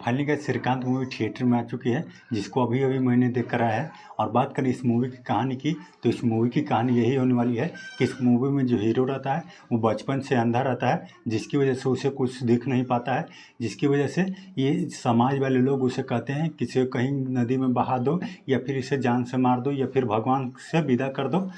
Finally guys Shrikant movie theatre में आ चुकी है, जिसको अभी-अभी मैंने देख कर आया है। और बात करें इस मूवी की कहानी की, तो इस मूवी की कहानी यही होने वाली है कि इस मूवी में जो हीरो रहता है, वो बचपन से अंधा रहता है, जिसकी वजह से उसे कुछ दिख नहीं पाता है। जिसकी वजह से ये समाज वाले लोग उसे कहते हैं कि इसे कहीं नदी में बहा दो, या फिर इसे जान से मार दो, या फिर भगवान से विदा कर दो,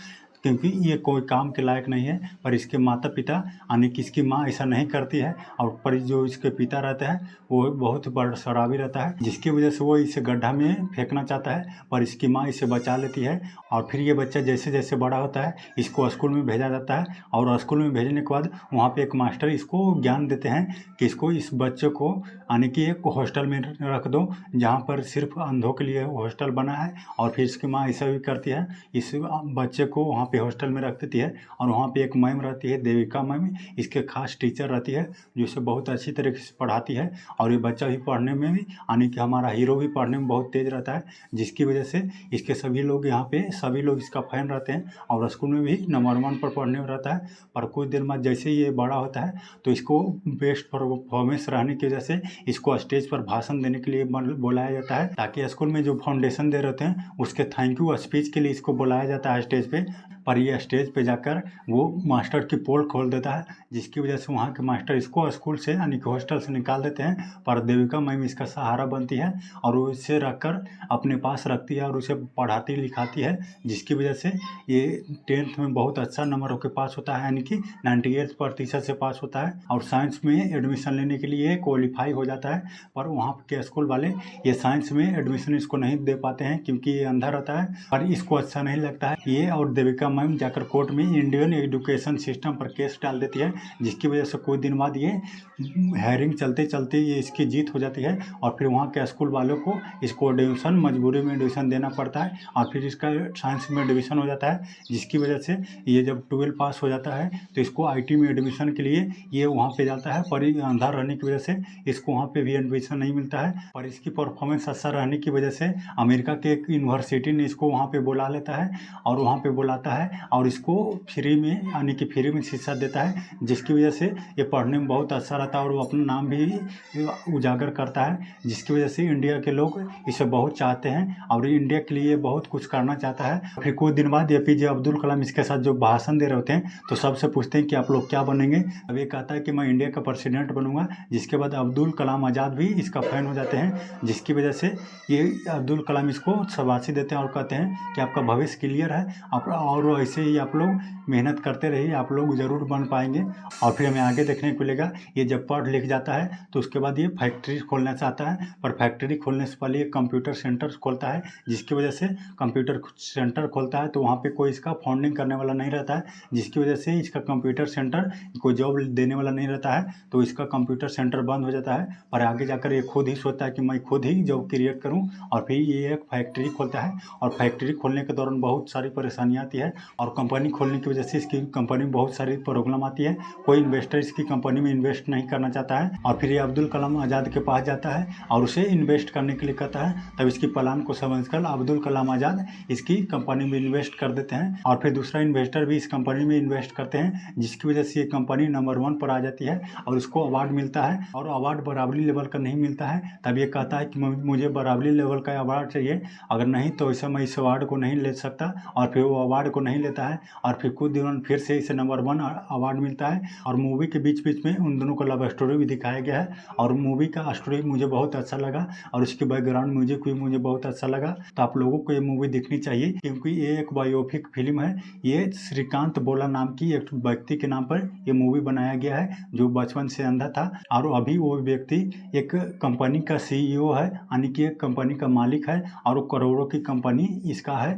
क्योंकि ये कोई काम के लायक नहीं है। पर इसके माता-पिता यानी कि इसकी माँ ऐसा नहीं करती है, और पर जो इसके पिता रहते हैं वो बहुत बड़ा शराबी रहता है, जिसकी वजह से वो इसे गड्ढा में फेंकना चाहता है, पर इसकी माँ इसे बचा लेती है। और फिर ये बच्चा जैसे-जैसे बड़ा होता है, इसको स्कूल में भेजा जाता है, और स्कूल में भेजने के बाद वहाँ पे एक मास्टर इसको ज्ञान देते हैं कि इसको इस बच्चे को यानी कि एक हॉस्टल में रख दो, जहाँ पर सिर्फ अंधों के लिए हॉस्टल बना है। और फिर इसकी माँ ऐसा भी करती है, इस बच्चे को वहाँ पे हॉस्टल में रख देती है, और वहाँ पे एक मैम रहती है, देविका मैम, इसके खास टीचर रहती है, जो इसे बहुत अच्छी तरीके से पढ़ाती है। और ये बच्चा भी पढ़ने में भी यानी कि हमारा हीरो भी पढ़ने में बहुत तेज़ रहता है, जिसकी वजह से इसके सभी लोग यहाँ पे सभी लोग इसका फ़ैन रहते हैं, और स्कूल में भी नंबर 1 पर पढ़ने में रहता है। पर कुछ देर बाद जैसे ही ये बड़ा होता है, तो इसको बेस्ट परफॉर्मेंस रहने की वजह से इसको स्टेज पर भाषण देने के लिए बुलाया जाता है, ताकि स्कूल में जो फाउंडेशन दे रहते हैं उसके थैंक यू स्पीच के लिए इसको बुलाया जाता है स्टेज पे। पर ये स्टेज पे जाकर वो मास्टर की पोल खोल देता है, जिसकी वजह से वहाँ के मास्टर इसको स्कूल से यानी कि हॉस्टल से निकाल देते हैं। पर देविका मैम इसका सहारा बनती है, और वो इसे रखकर अपने पास रखती है और उसे पढ़ाती लिखाती है, जिसकी वजह से ये 10th में बहुत अच्छा नंबरों के पास होता है, यानी कि 98% से पास होता है, और साइंस में एडमिशन लेने के लिए क्वालिफाई हो जाता है। पर वहाँ के स्कूल वाले ये साइंस में एडमिशन इसको नहीं दे पाते हैं, क्योंकि ये अंधा रहता है। पर इसको अच्छा नहीं लगता है। ये और देविका मैम जाकर कोर्ट में इंडियन एजुकेशन सिस्टम पर केस डाल देती है, जिसकी वजह से कुछ दिन बाद ये हेयरिंग चलते चलते ये इसकी जीत हो जाती है, और फिर वहाँ के स्कूल वालों को इसको एडमिशन मजबूरी में एडमिशन देना पड़ता है, और फिर इसका साइंस में एडमिशन हो जाता है। जिसकी वजह से ये जब 12 पास हो जाता है, तो इसको IT में एडमिशन के लिए ये वहाँ पे जाता है, पर ये अंधा रहने की वजह से इसको वहाँ पे भी एडमिशन नहीं मिलता है। पर इसकी परफॉर्मेंस अच्छा रहने की वजह से अमेरिका के एक यूनिवर्सिटी ने इसको वहाँ पे बुला लेता है, और वहाँ पे बुलाता है, और इसको फ्री में यानी कि फ्री में शिक्षा देता है, जिसकी वजह से ये पढ़ने में बहुत अच्छा रहता है, और वो अपना नाम भी उजागर करता है, जिसकी वजह से इंडिया के लोग इसे बहुत चाहते हैं, और इंडिया के लिए बहुत कुछ करना चाहता है। फिर कुछ दिन बाद APJ अब्दुल कलाम इसके साथ जो भाषण दे रहे होते हैं, तो सबसे पूछते हैं कि आप लोग क्या बनेंगे। अब ये कहता है कि मैं इंडिया का प्रेसिडेंट बनूंगा। जिसके बाद अब्दुल कलाम आज़ाद भी इसका फ़ैन हो जाते हैं, जिसकी वजह से ये अब्दुल कलाम इसको शाबाशी देते हैं, और कहते हैं कि आपका भविष्य क्लियर है, आप और ऐसे ही आप लोग मेहनत करते रहिए, आप लोग ज़रूर बन पाएंगे। और फिर हमें आगे देखने को मिलेगा, ये जब पढ़ लिख जाता है, तो उसके बाद ये फैक्ट्री खोलना चाहता है, पर फैक्ट्री खोलने से पहले एक कंप्यूटर सेंटर खोलता है। जिसकी वजह से कंप्यूटर सेंटर खोलता है, तो वहाँ पे कोई इसका फंडिंग करने वाला नहीं रहता है, जिसकी वजह से इसका कंप्यूटर सेंटर कोई जॉब देने वाला नहीं रहता है, तो इसका कंप्यूटर सेंटर बंद हो जाता है। पर आगे जाकर ये खुद ही सोचता है कि मैं खुद ही जॉब क्रिएट करूँ, और फिर ये एक फैक्ट्री खोलता है। और फैक्ट्री खोलने के दौरान बहुत सारी परेशानियाँ आती है, और कंपनी खोलने की वजह से इसकी कंपनी में बहुत सारी प्रॉब्लम आती है। कोई इन्वेस्टर इसकी कंपनी में इन्वेस्ट नहीं करना चाहता है, और फिर ये अब्दुल कलाम आज़ाद के पास जाता है, और उसे इन्वेस्ट करने के लिए कहता है। तब इसकी प्लान को समझकर अब्दुल कलाम आज़ाद इसकी कंपनी में इन्वेस्ट कर देते हैं, और फिर दूसरा इन्वेस्टर भी इस कंपनी में इन्वेस्ट करते हैं, जिसकी वजह से ये कंपनी नंबर 1 पर आ जाती है, और उसको अवार्ड मिलता है। और अवार्ड बराबरी लेवल का नहीं मिलता है। तब ये कहता है कि मुझे बराबरी लेवल का अवार्ड चाहिए, अगर नहीं तो ऐसा मैं इस अवार्ड को नहीं ले सकता। और फिर वो अवार्ड को नहीं लेता है, और फिर कुछ दिनों फिर से इसे नंबर 1 अवार्ड मिलता है। और मूवी के बीच बीच में उन दोनों का लव स्टोरी भी दिखाया गया है, और मूवी का स्टोरी मुझे बहुत अच्छा लगा, और उसकी बैकग्राउंड म्यूजिक भी मुझे बहुत अच्छा लगा। तो आप लोगों को ये मूवी देखनी चाहिए, क्योंकि ये एक बायोपिक फिल्म है। ये श्रीकांत बोला नाम की एक व्यक्ति के नाम पर ये मूवी बनाया गया है, जो बचपन से अंधा था, और अभी वो व्यक्ति एक कंपनी का CEO है, यानी कि एक कंपनी का मालिक है, और वो करोड़ों की कंपनी इसका है।